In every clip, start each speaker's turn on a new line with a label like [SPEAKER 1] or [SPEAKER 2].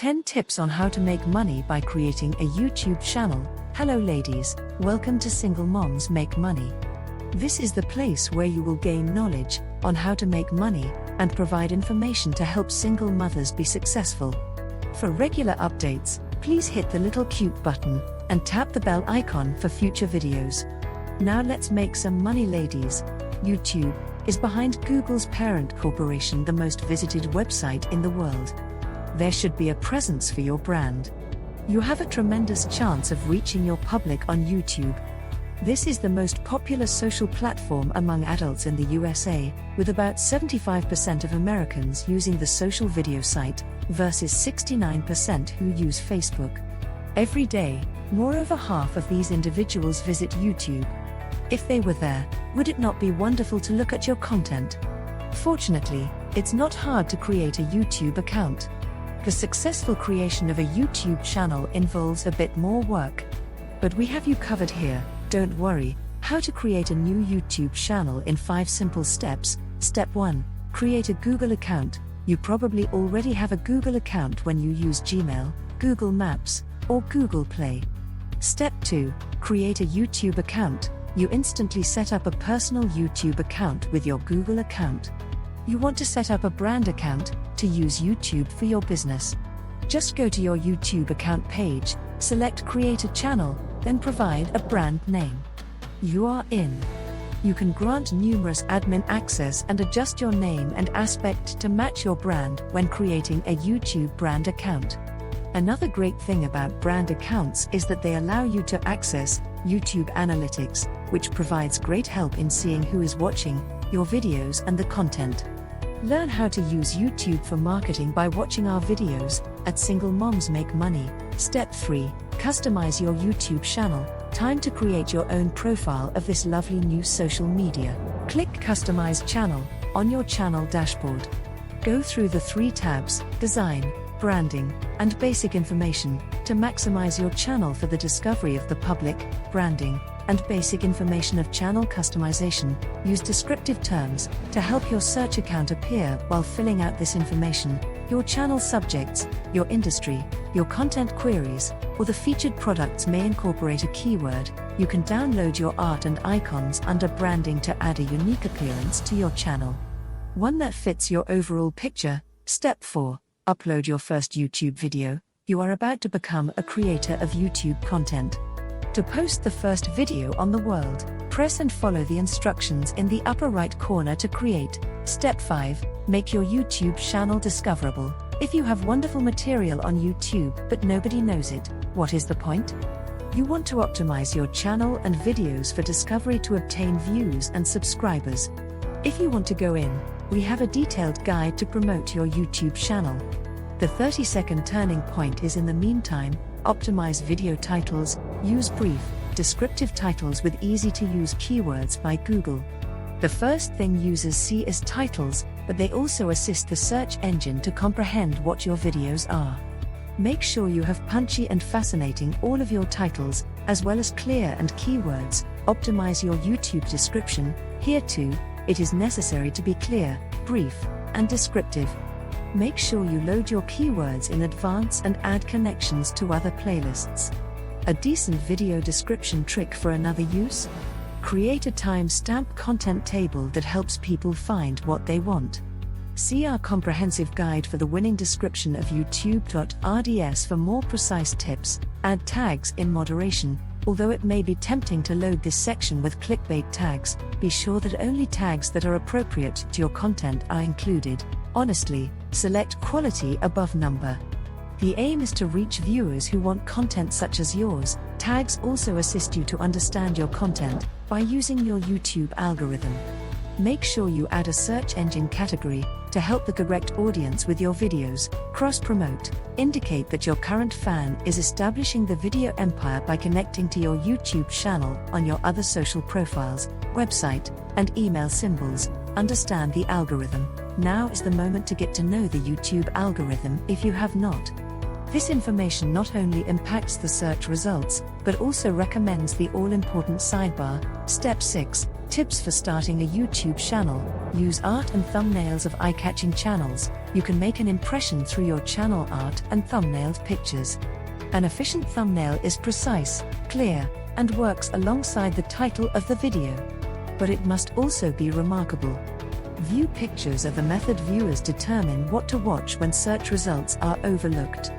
[SPEAKER 1] 10 tips on how to make money by creating a YouTube channel. Hello ladies, welcome to Single Moms Make Money. This is the place where you will gain knowledge on how to make money and provide information to help single mothers be successful. For regular updates, please hit the little cute button and tap the bell icon for future videos. Now let's make some money, ladies. YouTube is behind Google's parent corporation, the most visited website in the world. There should be a presence for your brand. You have a tremendous chance of reaching your public on YouTube. This is the most popular social platform among adults in the USA, with about 75% of Americans using the social video site, versus 69% who use Facebook. Every day, more over half of these individuals visit YouTube. If they were there, would it not be wonderful to look at your content? Fortunately, it's not hard to create a YouTube account. The successful creation of a YouTube channel involves a bit more work. But we have you covered here, don't worry. How to create a new YouTube channel in 5 simple steps. Step 1. Create a Google account. You probably already have a Google account when you use Gmail, Google Maps, or Google Play. Step 2. Create a YouTube account. You instantly set up a personal YouTube account with your Google account. You want to set up a brand account to use YouTube for your business. Just go to your YouTube account page, select Create a Channel, then provide a brand name. You are in. You can grant numerous admin access and adjust your name and aspect to match your brand when creating a YouTube brand account. Another great thing about brand accounts is that they allow you to access YouTube Analytics, which provides great help in seeing who is watching your videos and the content. Learn how to use YouTube for marketing by watching our videos at Single Moms Make Money. Step 3. Customize your YouTube channel. Time to create your own profile of this lovely new social media. Click Customize Channel on your channel dashboard. Go through the 3 tabs, Design, Branding, and Basic Information, to maximize your channel for the discovery of the public. Branding and basic information of channel customization. Use descriptive terms to help your search account appear while filling out this information. Your channel subjects, your industry, your content queries, or the featured products may incorporate a keyword. You can download your art and icons under Branding to add a unique appearance to your channel, one that fits your overall picture. Step 4. Upload your first YouTube video. You are about to become a creator of YouTube content. To post the first video on the world, press and follow the instructions in the upper right corner to create. Step 5. Make your YouTube channel discoverable. If you have wonderful material on YouTube but nobody knows it, what is the point? You want to optimize your channel and videos for discovery to obtain views and subscribers. If you want to go in, we have a detailed guide to promote your YouTube channel. The 30-second turning point is in the meantime. Optimize video titles. Use brief, descriptive titles with easy-to-use keywords by Google. The first thing users see is titles, but they also assist the search engine to comprehend what your videos are. Make sure you have punchy and fascinating all of your titles, as well as clear and keywords. Optimize your YouTube description. Here too, it is necessary to be clear, brief, and descriptive. Make sure you load your keywords in advance and add connections to other playlists. A decent video description trick for another use? Create a time-stamp content table that helps people find what they want. See our comprehensive guide for the winning description of YouTube.rds for more precise tips. Add tags in moderation. Although it may be tempting to load this section with clickbait tags, be sure that only tags that are appropriate to your content are included. Honestly, select quality above number. The aim is to reach viewers who want content such as yours. Tags also assist you to understand your content by using your YouTube algorithm. Make sure you add a search engine category to help the correct audience with your videos. Cross-promote. Indicate that your current fan is establishing the video empire by connecting to your YouTube channel on your other social profiles, website, and email symbols. Understand the algorithm. Now is the moment to get to know the YouTube algorithm if you have not. This information not only impacts the search results, but also recommends the all-important sidebar. Step 6. Tips for starting a YouTube channel. Use art and thumbnails of eye-catching channels. you can make an impression through your channel art and thumbnailed pictures. An efficient thumbnail is precise, clear, and works alongside the title of the video. But it must also be remarkable. View pictures are the method viewers determine what to watch when search results are overlooked.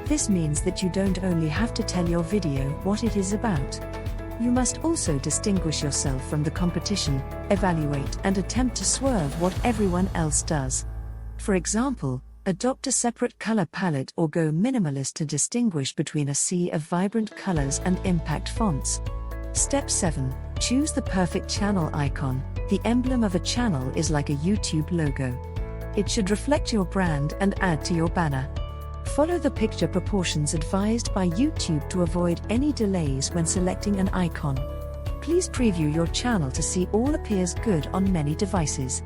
[SPEAKER 1] This means that you don't only have to tell your video what it is about. You must also distinguish yourself from the competition, evaluate and attempt to swerve what everyone else does. For example, adopt a separate color palette or go minimalist to distinguish between a sea of vibrant colors and impact fonts. Step 7. Choose the perfect channel icon. The emblem of a channel is like a YouTube logo. It should reflect your brand and add to your banner. Follow the picture proportions advised by YouTube to avoid any delays when selecting an icon. Please preview your channel to see all appears good on many devices.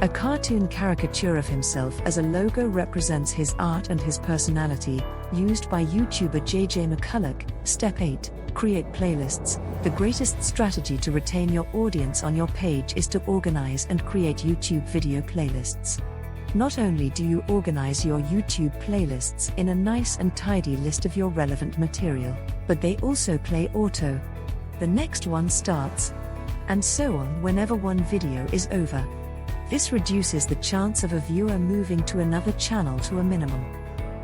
[SPEAKER 1] A cartoon caricature of himself as a logo represents his art and his personality, used by YouTuber JJ McCulloch. Step 8. Create playlists. The greatest strategy to retain your audience on your page is to organize and create YouTube video playlists. Not only do you organize your YouTube playlists in a nice and tidy list of your relevant material, but they also play auto. The next one starts, and so on whenever one video is over. This reduces the chance of a viewer moving to another channel to a minimum.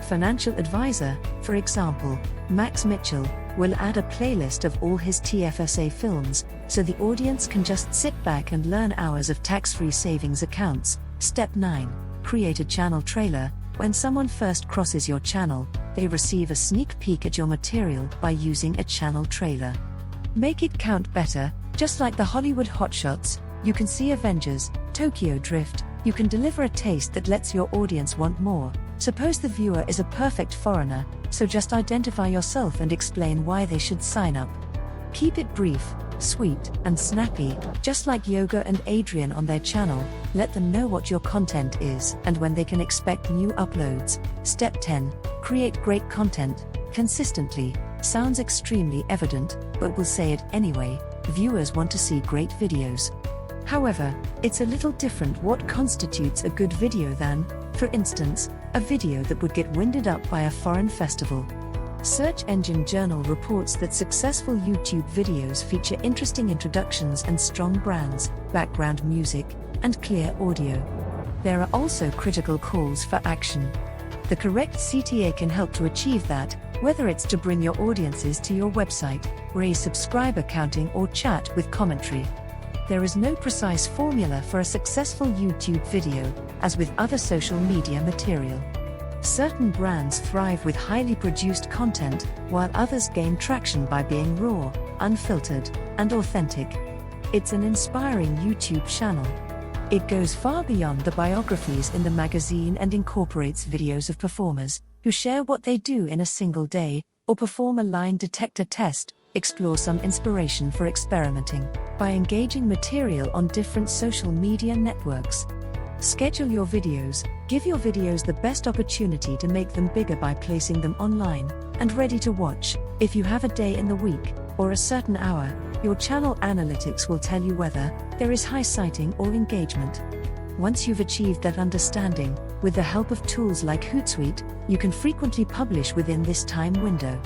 [SPEAKER 1] Financial advisor, for example, Max Mitchell, will add a playlist of all his TFSA films, so the audience can just sit back and learn hours of tax-free savings accounts. Step 9. Create a channel trailer. When someone first crosses your channel, they receive a sneak peek at your material by using a channel trailer. Make it count better, just like the Hollywood hotshots. You can see Avengers, Tokyo Drift. You can deliver a taste that lets your audience want more. Suppose the viewer is a perfect foreigner, so just identify yourself and explain why they should sign up. Keep it brief, sweet, and snappy, just like Yoga and Adrian on their channel. Let them know what your content is and when they can expect new uploads. Step 10. Create great content consistently. Sounds extremely evident, but we'll say it anyway. Viewers want to see great videos. However, it's a little different what constitutes a good video than, for instance, a video that would get winded up by a foreign festival. Search Engine Journal reports that successful YouTube videos feature interesting introductions and strong brands, background music, and clear audio. There are also critical calls for action. The correct CTA can help to achieve that, whether it's to bring your audiences to your website, raise subscriber counting, or chat with commentary. There is no precise formula for a successful YouTube video, as with other social media material. Certain brands thrive with highly produced content, while others gain traction by being raw, unfiltered, and authentic. It's an inspiring YouTube channel. It goes far beyond the biographies in the magazine and incorporates videos of performers who share what they do in a single day, or perform a line detector test. Explore some inspiration for experimenting by engaging material on different social media networks. Schedule your videos. Give your videos the best opportunity to make them bigger by placing them online and ready to watch. If you have a day in the week or a certain hour, your channel analytics will tell you whether there is high sighting or engagement. Once you've achieved that understanding, with the help of tools like Hootsuite, you can frequently publish within this time window.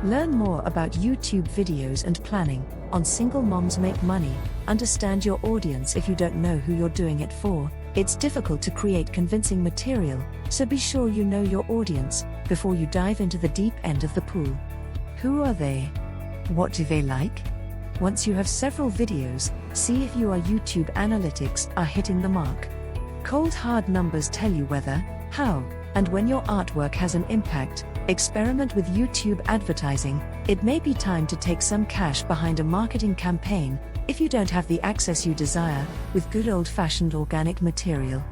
[SPEAKER 1] Learn more about YouTube videos and planning on Single Moms Make Money. Understand your audience. If you don't know who you're doing it for, it's difficult to create convincing material, so be sure you know your audience before you dive into the deep end of the pool. Who are they? What do they like? Once you have several videos, see if your YouTube analytics are hitting the mark. Cold hard numbers tell you whether, how, and when your artwork has an impact. Experiment with YouTube advertising. It may be time to take some cash behind a marketing campaign if you don't have the access you desire with good old-fashioned organic material.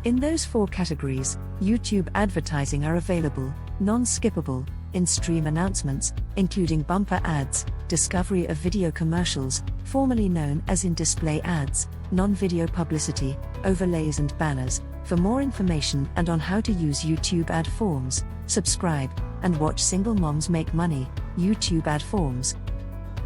[SPEAKER 1] In those 4 categories, YouTube advertising are available: non-skippable, in-stream announcements, including bumper ads, discovery of video commercials, formerly known as in-display ads, non-video publicity, overlays and banners. For more information and on how to use YouTube ad forms, subscribe and watch Single Moms Make Money, YouTube ad forms.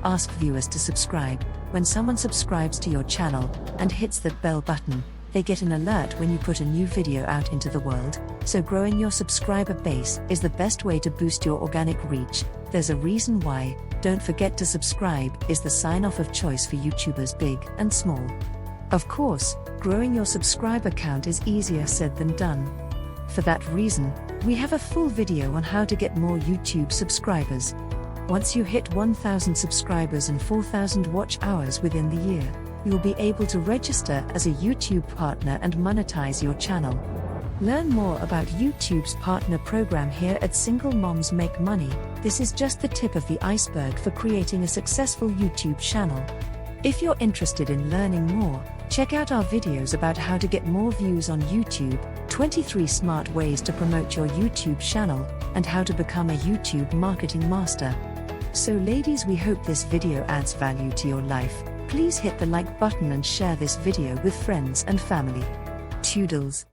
[SPEAKER 1] Ask viewers to subscribe. When someone subscribes to your channel and hits that bell button, They get an alert when you put a new video out into the world, so growing your subscriber base is the best way to boost your organic reach. There's a reason why "don't forget to subscribe" is the sign-off of choice for YouTubers big and small. Of course, growing your subscriber count is easier said than done. For that reason, we have a full video on how to get more YouTube subscribers. Once you hit 1,000 subscribers and 4,000 watch hours within the year, you'll be able to register as a YouTube partner and monetize your channel. Learn more about YouTube's partner program here at Single Moms Make Money. This is just the tip of the iceberg for creating a successful YouTube channel. If you're interested in learning more, check out our videos about how to get more views on YouTube, 23 smart ways to promote your YouTube channel, and how to become a YouTube marketing master. So ladies, we hope this video adds value to your life. Please hit the like button and share this video with friends and family. Toodles.